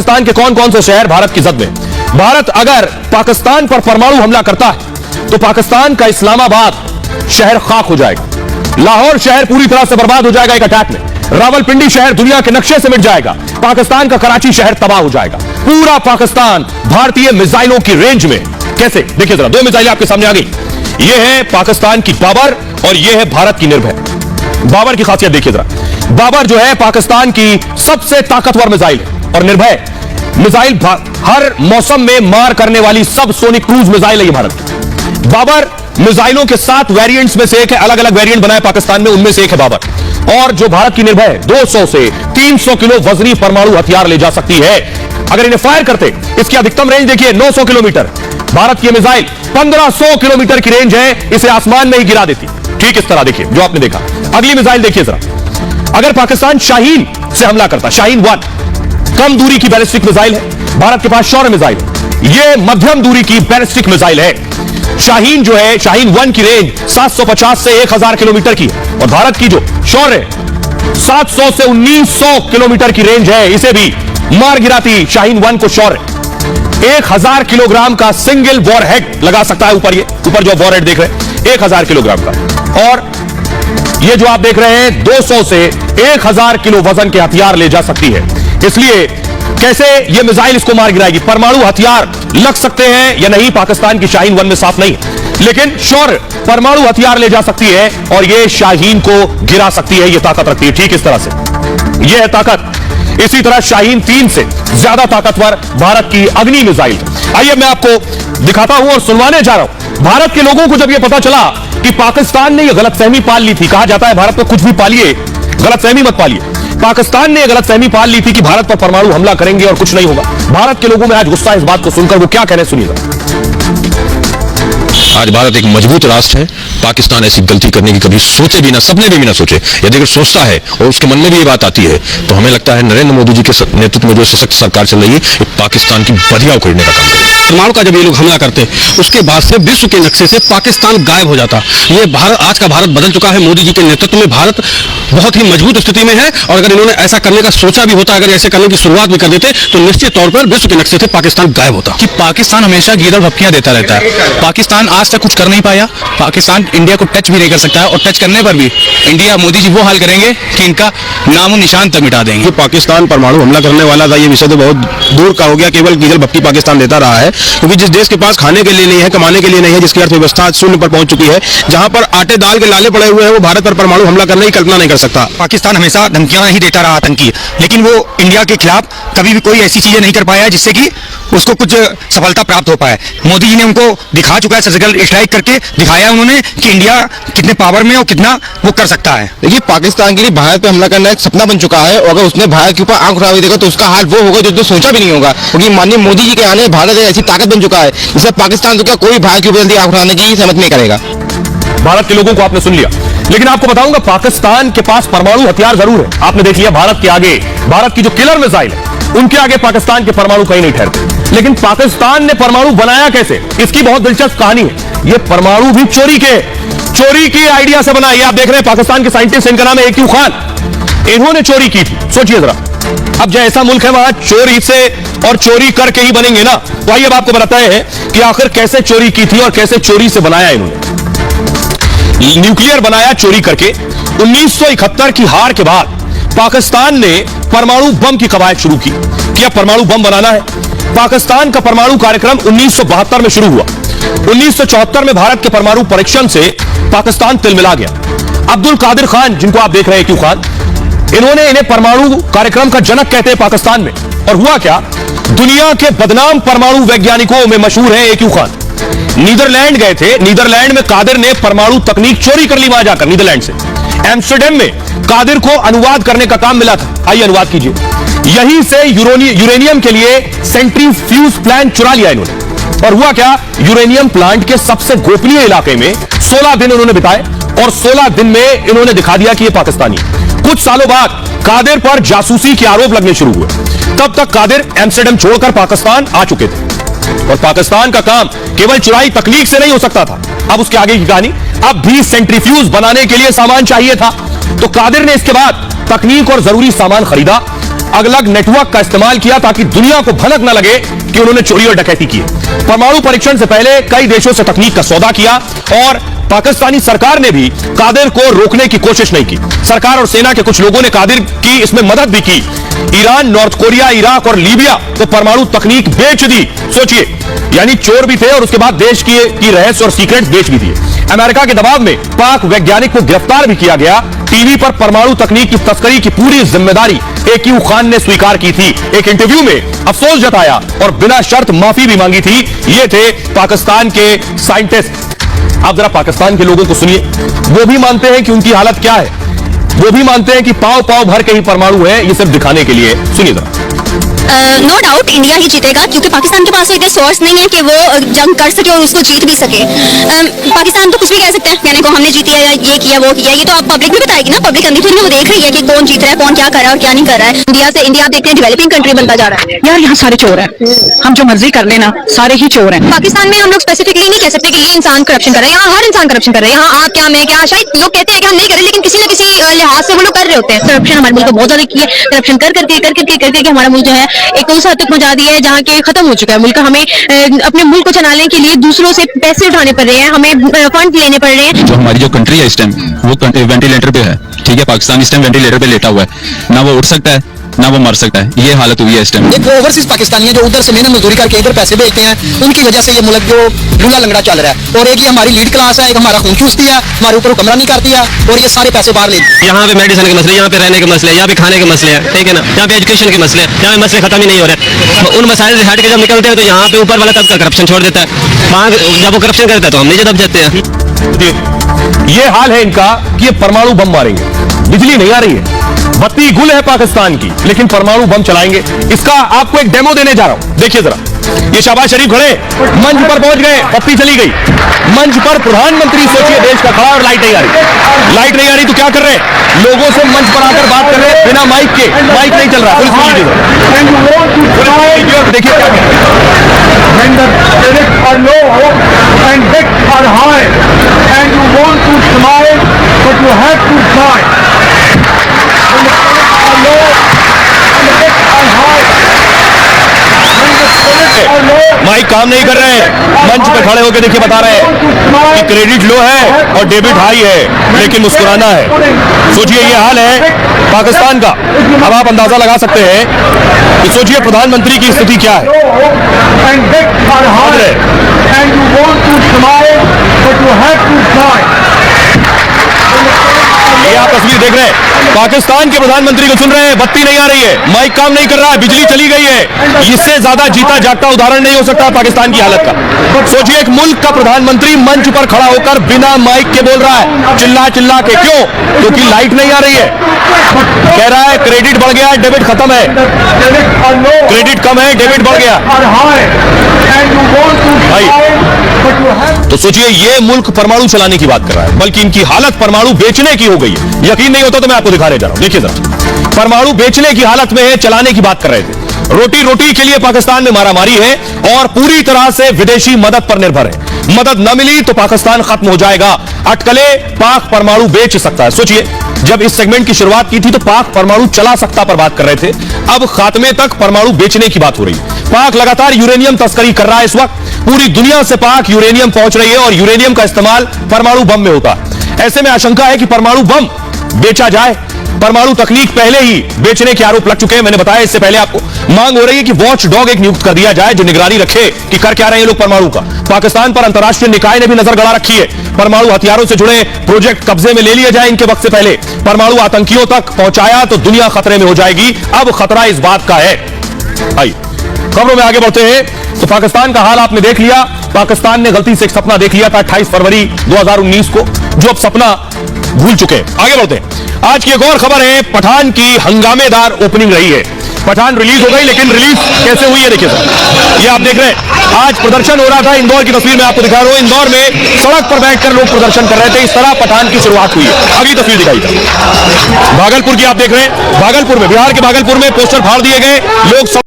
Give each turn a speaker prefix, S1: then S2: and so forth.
S1: पाकिस्तान के कौन कौन से शहर भारत की जद में। भारत अगर पाकिस्तान पर परमाणु हमला करता है तो पाकिस्तान का इस्लामाबाद शहर खाक हो जाएगा, लाहौर शहर पूरी तरह से बर्बाद हो जाएगा एक अटैक में, रावलपिंडी शहर दुनिया के नक्शे से मिट जाएगा, पाकिस्तान का कराची शहर तबाह हो जाएगा, पूरा पाकिस्तान भारतीय मिसाइलों की रेंज में। कैसे? देखिए जरा, दो मिसाइलें आपके सामने आ गई। यह है पाकिस्तान की बाबर और यह है भारत की निर्भय। बाबर की खासियत देखिए जरा, बाबर जो है पाकिस्तान की सबसे ताकतवर मिसाइल और निर्भय मिसाइल हर मौसम में मार करने वाली सब सोनिक क्रूज मिसाइल है ये भारत की। बाबर मिसाइलों के 7 वेरिएंट्स में से एक है, अलग अलग वेरिएंट बनाए पाकिस्तान में, उनमें से एक है बाबर। और जो भारत की निर्भय 200 से 300 किलो वजनी परमाणु हथियार ले जा सकती है। अगर इन्हें फायर करते, इसकी अधिकतम रेंज देखिए 900 किलोमीटर। भारत की मिसाइल 1500 किलोमीटर की रेंज है, इसे आसमान में ही गिरा देती। ठीक इस तरह देखिए जो आपने देखा। अगली मिसाइल देखिए जरा, अगर पाकिस्तान शाहीन से हमला करता, शाहीन 1 कम दूरी की बैलिस्टिक मिसाइल है, भारत के पास शौर्य मिसाइल, यह मध्यम दूरी की बैलिस्टिक मिसाइल है। शाहीन जो है, शाहीन 1 की रेंज 750 से 1000 किलोमीटर की है और भारत की जो शौर्य 700 से 1900 किलोमीटर की रेंज है, इसे भी मार गिराती शाहीन 1 को शौर्य। 1000 किलोग्राम का सिंगल वॉरहेड लगा सकता है ऊपर जो वॉरहेड देख रहे हैं 1000 किलोग्राम का, और ये जो आप देख रहे हैं 200 से 1000 किलो वजन के हथियार ले जा सकती है। इसलिए कैसे ये मिसाइल इसको मार गिराएगी? परमाणु हथियार लग सकते हैं या नहीं पाकिस्तान की शाहीन 1 में साफ नहीं है, लेकिन शौर्य परमाणु हथियार ले जा सकती है और ये शाहीन को गिरा सकती है, ये ताकत रखती है। ठीक इस तरह से ये है ताकत। इसी तरह शाहीन 3 से ज्यादा ताकतवर भारत की अग्नि मिसाइल। आइए मैं आपको दिखाता हूं और सुनवाने जा रहा हूं। भारत के लोगों को जब यह पता चला कि पाकिस्तान ने यह गलतफहमी पाल ली थी, कहा जाता है भारत में कुछ भी पालिए, गलतफहमी मत पालिए, पाकिस्तान ने गलतफहमी पाल ली थी कि भारत पर परमाणु हमला करेंगे और कुछ नहीं होगा। भारत के लोगों में आज गुस्सा इस बात को सुनकर, वो क्या कह रहे हैं सुनिएगा।
S2: आज भारत एक मजबूत राष्ट्र है, पाकिस्तान ऐसी गलती करने की कभी सोचे भी ना, सपने में भी ना सोचे। यदि अगर सोचता है और उसके मन में भी ये बात आती है तो हमें लगता है नरेंद्र मोदी जी के नेतृत्व में जो सशक्त सरकार चल रही है पाकिस्तान की बधिया उखड़ने का काम करेगी।
S3: परमाणु का जब ये लोग हमला करते उसके बाद से विश्व के नक्शे से पाकिस्तान गायब हो जाता। ये भारत, आज का भारत बदल चुका है। मोदी जी के नेतृत्व में भारत बहुत ही मजबूत स्थिति में है और अगर इन्होंने ऐसा करने का सोचा भी होता, अगर ऐसे करने की शुरुआत भी कर देते तो निश्चित तौर पर विश्व के नक्शे से पाकिस्तान गायब होता।
S4: कि पाकिस्तान हमेशा गीदड़ भपकियां देता रहता है। पाकिस्तान आज तक कुछ कर नहीं पाया। पाकिस्तान इंडिया को टच भी नहीं कर सकता है और टच करने पर भी इंडिया, मोदी जी वो हाल करेंगे कि इनका नामो निशान तक मिटा देंगे।
S2: पाकिस्तान परमाणु हमला करने वाला था, ये विषय तो बहुत दूर का हो गया। केवल गीदड़ भपकी पाकिस्तान देता रहा है, क्योंकि जिस देश के पास खाने के लिए नहीं है, कमाने के लिए नहीं है, जिसकी अर्थव्यवस्था शून्य पर पहुंच चुकी है, जहां पर आटे दाल के लाले पड़े हुए हैं, वो भारत पर परमाणु हमला करने की कल्पना नहीं कर सकता।
S4: पाकिस्तान हमेशा धमकियां ही देता रहा, आतंकी, लेकिन वो इंडिया के खिलाफ कभी भी कोई ऐसी चीजें नहीं कर पाया जिससे कि उसको कुछ सफलता प्राप्त हो पाए। मोदी जी ने उनको दिखा चुका है, सर्जिकल स्ट्राइक करके दिखाया उन्होंने कि इंडिया कितने पावर में और कितना वो कर सकता है।
S2: देखिए, पाकिस्तान के लिए भारत पे हमला करना एक सपना बन चुका है और अगर उसने भारत के ऊपर आंख उठा हुई देखा तो उसका हाल वो होगा जो सोचा भी नहीं होगा, क्योंकि माननीय मोदी जी के आने भारत एक ऐसी ताकत बन चुका है जिससे पाकिस्तान तो क्या कोई भारत के ऊपर जल्दी आंख उठाने की सहमत नहीं करेगा।
S1: भारत के लोगों को आपने सुन लिया, लेकिन आपको बताऊंगा पाकिस्तान के पास परमाणु हथियार जरूर है। आपने देख लिया भारत के आगे, भारत की जो किलर मिसाइल है उनके आगे पाकिस्तान के परमाणु कहीं नहीं ठहरते। लेकिन पाकिस्तान ने परमाणु बनाया कैसे, इसकी बहुत दिलचस्प कहानी है। ये परमाणु भी चोरी के आइडिया से बना। ये आप देख रहे हैं पाकिस्तान के साइंटिस्ट, इनका नाम है ए क्यू खान, इन्होंने चोरी की थी। सोचिए जरा, अब जैसा मुल्क है वहां चोरी से और चोरी करके ही बनेंगे ना। तो आइए अब आपको बताते हैं कि आखिर कैसे चोरी की थी और कैसे चोरी से बनाया इन्होंने। न्यूक्लियर बनाया चोरी करके। 1971 की हार के बाद पाकिस्तान ने परमाणु बम की कवायद शुरू की कि अब परमाणु बम बनाना है। पाकिस्तान का परमाणु कार्यक्रम 1972 में शुरू हुआ। 1974 में भारत के परमाणु परीक्षण से पाकिस्तान तिलमिला गया। अब्दुल कादिर खान, जिनको आप देख रहे हैं क्यू खान, इन्होंने इन्हें परमाणु कार्यक्रम का जनक कहते हैं पाकिस्तान में। और हुआ क्या, दुनिया के बदनाम परमाणु वैज्ञानिकों में मशहूर है ए क्यू खान। नीदरलैंड गए थे, नीदरलैंड में कादिर ने परमाणु तकनीक चोरी कर ली वहां जाकर नीदरलैंड से। एम्स्टरडैम में कादिर को अनुवाद करने का काम मिला था। आइए अनुवाद कीजिए। यहीं से यूरेनियम के लिए सेंट्रीफ्यूज प्लांट चुरा लिया इन्होंने। और हुआ क्या, यूरेनियम प्लांट के सबसे गोपनीय इलाके में 16 दिन उन्होंने बिताए और 16 दिन में इन्होंने दिखा दिया कि ये पाकिस्तानी। कुछ सालों बाद कादिर पर जासूसी के आरोप लगने शुरू हुए। तब तक कादिर एम्स्टरडैम छोड़कर पाकिस्तान आ चुके थे और पाकिस्तान का काम केवल चुराई तकनीक से नहीं हो सकता था। अब उसके आगे की कहानी, अब भी सेंट्रीफ्यूज बनाने के लिए सामान चाहिए था। तो कादिर ने इसके बाद तकनीक और जरूरी सामान खरीदा। अलग अलग नेटवर्क का इस्तेमाल किया ताकि दुनिया को भनक न लगे कि उन्होंने चोरी और डकैती की है। परमाणु परीक्षण से पहले कई देशों से तकनीक का सौदा किया और पाकिस्तानी सरकार ने भी कादिर को रोकने की कोशिश नहीं की। सरकार और सेना के कुछ लोगों ने कादिर की इसमें मदद भी की। ईरान, नॉर्थ कोरिया, इराक और लीबिया तो परमाणु तकनीक बेच दी। सोचिए, यानी चोर भी थे और उसके बाद देश की रहस्य और सीक्रेट बेच भी दिए। अमेरिका के दबाव में पाक वैज्ञानिक को गिरफ्तार भी किया गया। टीवी पर परमाणु तकनीक की तस्करी की पूरी जिम्मेदारी AQ खान ने स्वीकार की थी। एक इंटरव्यू में अफसोस जताया और बिना शर्त माफी भी मांगी थी। ये थे पाकिस्तान के साइंटिस्ट। आप जरा पाकिस्तान के लोगों को सुनिए, वो भी मानते हैं कि उनकी हालत क्या है। वो भी मानते हैं कि पाव पाव भर के ही परमाणु है, ये सिर्फ दिखाने के लिए। सुनिए जरा।
S5: नो डाउट इंडिया ही जीतेगा, क्योंकि पाकिस्तान के पास इतना सोर्स नहीं है कि वो जंग कर सके और उसको जीत भी सके। पाकिस्तान तो कुछ भी कह सकता है, कहने को हमने जीती है या ये किया वो किया, ये तो अब पब्लिक भी बताएगी ना। पब्लिक अंदर थोड़ी वो देख रही है कि कौन जीत रहा है, कौन क्या कर रहा है और क्या नहीं कर रहा है। इंडिया आप देखते हैं डेवलपिंग कंट्री बनता जा रहा है।
S6: यार यहाँ सारे चोर हैं, हम जो मर्जी कर लेना, सारे ही चोर हैं।
S5: पाकिस्तान में हम लोग स्पेसिफिकली नहीं कह सकते कि ये इंसान करप्शन कर रहा है। यहाँ हर इंसान करप्शन कर रहा है। यहाँ आप क्या मैं क्या, शायद लोग कहते हैं कि हम नहीं कर रहे, लेकिन किसी न किसी लिहाज से वो लोग कर रहे होते हैं। करप्शन हमारे मुल्क को बहुत ज्यादा की है। करप्शन कर करके हमारा मुल्क जो है एक उस हद तक पहुंचा दिया है जहाँ के खत्म हो चुका है मुल्क। हमें अपने मुल्क को चलाने के लिए दूसरों से पैसे उठाने पड़ रहे हैं, हमें फंड लेने पड़ रहे हैं।
S7: जो हमारी जो कंट्री है इस टाइम वो वेंटिलेटर पे है, ठीक है। पाकिस्तान इस टाइम वेंटिलेटर पे लेटा हुआ है, ना वो उठ सकता है ना वो मर सकता है। ये हालत हुई है इस टाइम।
S8: एक ओवरसीज पाकिस्तानी है जो उधर से मेहनत मजदूरी करके इधर पैसे भेजते हैं, उनकी वजह से ये मुल्क जो लूला लंगड़ा चल रहा है। और एक ये हमारी लीड क्लास है, एक हमारा खून चूसती है, हमारे ऊपर हुक्मरानी करती है और ये सारे पैसे बाहर लेती है।
S3: यहाँ पे मेडिसिन के मसले, यहाँ पे रहने के मसले, यहाँ पे खाने के मसले हैं, ठीक है ना। यहाँ पे एजुकेशन के मसले, यहाँ पे मसले खत्म ही नहीं हो रहे। उन मसाइल से हट के जब निकलते हैं तो यहाँ पे ऊपर वाला तबका करप्शन छोड़ देता है। वहाँ जब वो करप्शन करता है तो हम नीचे दब जाते हैं।
S1: ये हाल है इनका कि ये परमाणु बम मारेंगे, बिजली नहीं आ रही है, बत्ती गुल है पाकिस्तान की, लेकिन परमाणु बम चलाएंगे। इसका आपको एक डेमो देने जा रहा हूं, देखिए जरा। ये शहबाज शरीफ खड़े मंच पर पहुंच गए, बत्ती चली गई। मंच पर प्रधानमंत्री, सोचिए, देश का खड़ा और लाइट नहीं आ रही। लाइट नहीं आ रही तो क्या कर रहे हैं? लोगों से मंच पर आकर बात कर रहे हैं बिना माइक के। माइक नहीं चल रहा। देखिए क्या कह माइक काम नहीं कर रहे हैं। मंच पर खड़े होकर देखिए बता रहे हैं कि क्रेडिट लो है और डेबिट हाई है, लेकिन मुस्कुराना है। सोचिए ये हाल है पाकिस्तान का। अब आप अंदाजा लगा सकते हैं कि सोचिए प्रधानमंत्री की स्थिति क्या है। ये आप तस्वीर देख रहे हैं, पाकिस्तान के प्रधानमंत्री को सुन रहे हैं। बत्ती नहीं आ रही है, माइक काम नहीं कर रहा है, बिजली चली गई है। इससे ज्यादा जीता जागता उदाहरण नहीं हो सकता पाकिस्तान की हालत का। सोचिए एक मुल्क का प्रधानमंत्री मंच पर खड़ा होकर बिना माइक के बोल रहा है, चिल्ला चिल्ला के। क्यों? क्योंकि लाइट नहीं आ रही है। कह रहा है क्रेडिट बढ़ गया, डेबिट खत्म है। क्रेडिट कम है, डेबिट बढ़ गया। तो सोचिए ये मुल्क परमाणु चलाने की बात कर रहा है, बल्कि इनकी हालत परमाणु बेचने की हो गई है। यकीन नहीं होता तो मैं आपको दिखाने जा रहा हूं, देखिए जरा। परमाणु बेचने की हालत में है, चलाने की बात कर रहे थे। रोटी रोटी के लिए पाकिस्तान में मारामारी है और पूरी तरह से विदेशी मदद पर निर्भर है। मदद न मिली तो पाकिस्तान खत्म हो जाएगा। अटकले पाक परमाणु बेच सकता है। सोचिए जब इस सेगमेंट की शुरुआत की थी तो पाक परमाणु चला सकता पर बात कर रहे थे, अब खात्मे तक परमाणु बेचने की बात हो रही है। पाक लगातार यूरेनियम तस्करी कर रहा है। इस वक्त पूरी दुनिया से पाक यूरेनियम पहुंच रही है और यूरेनियम का इस्तेमाल परमाणु बम में होता है। ऐसे में आशंका है कि परमाणु बम बेचा जाए। परमाणु तकनीक पहले ही बेचने के आरोप लग चुके हैं। मैंने बताया इससे पहले आपको। मांग हो रही है कि वॉच डॉग एक नियुक्त कर दिया जाए जो निगरानी रखे कि कर क्या रहे हैं लोग परमाणु का। पाकिस्तान पर अंतर्राष्ट्रीय निकाय ने भी नजर गड़ा रखी है। परमाणु हथियारों से जुड़े प्रोजेक्ट कब्जे में ले लिए जाए इनके वक्त से पहले। परमाणु आतंकियों तक पहुंचाया तो दुनिया खतरे में हो जाएगी। अब खतरा इस बात का है। आइए खबरों में आगे बढ़ते हैं। तो पाकिस्तान का हाल आपने देख लिया। पाकिस्तान ने गलती से एक सपना देख लिया था 28 फरवरी 2019 को, जो अब सपना भूल चुके हैं। आगे बढ़ते हैं। आज की एक और खबर है, पठान की हंगामेदार ओपनिंग रही है। पठान रिलीज हो गई, लेकिन रिलीज कैसे हुई है देखिए सर। ये आप देख रहे हैं आज प्रदर्शन हो रहा था। इंदौर की तस्वीर में आपको दिखा रहा हूं। इंदौर में सड़क पर बैठकर लोग प्रदर्शन कर रहे थे। इस तरह पठान की शुरुआत हुई है। अगली तस्वीर दिखाई था भागलपुर की, आप देख रहे हैं भागलपुर में, बिहार के भागलपुर में पोस्टर फाड़ दिए गए। लोग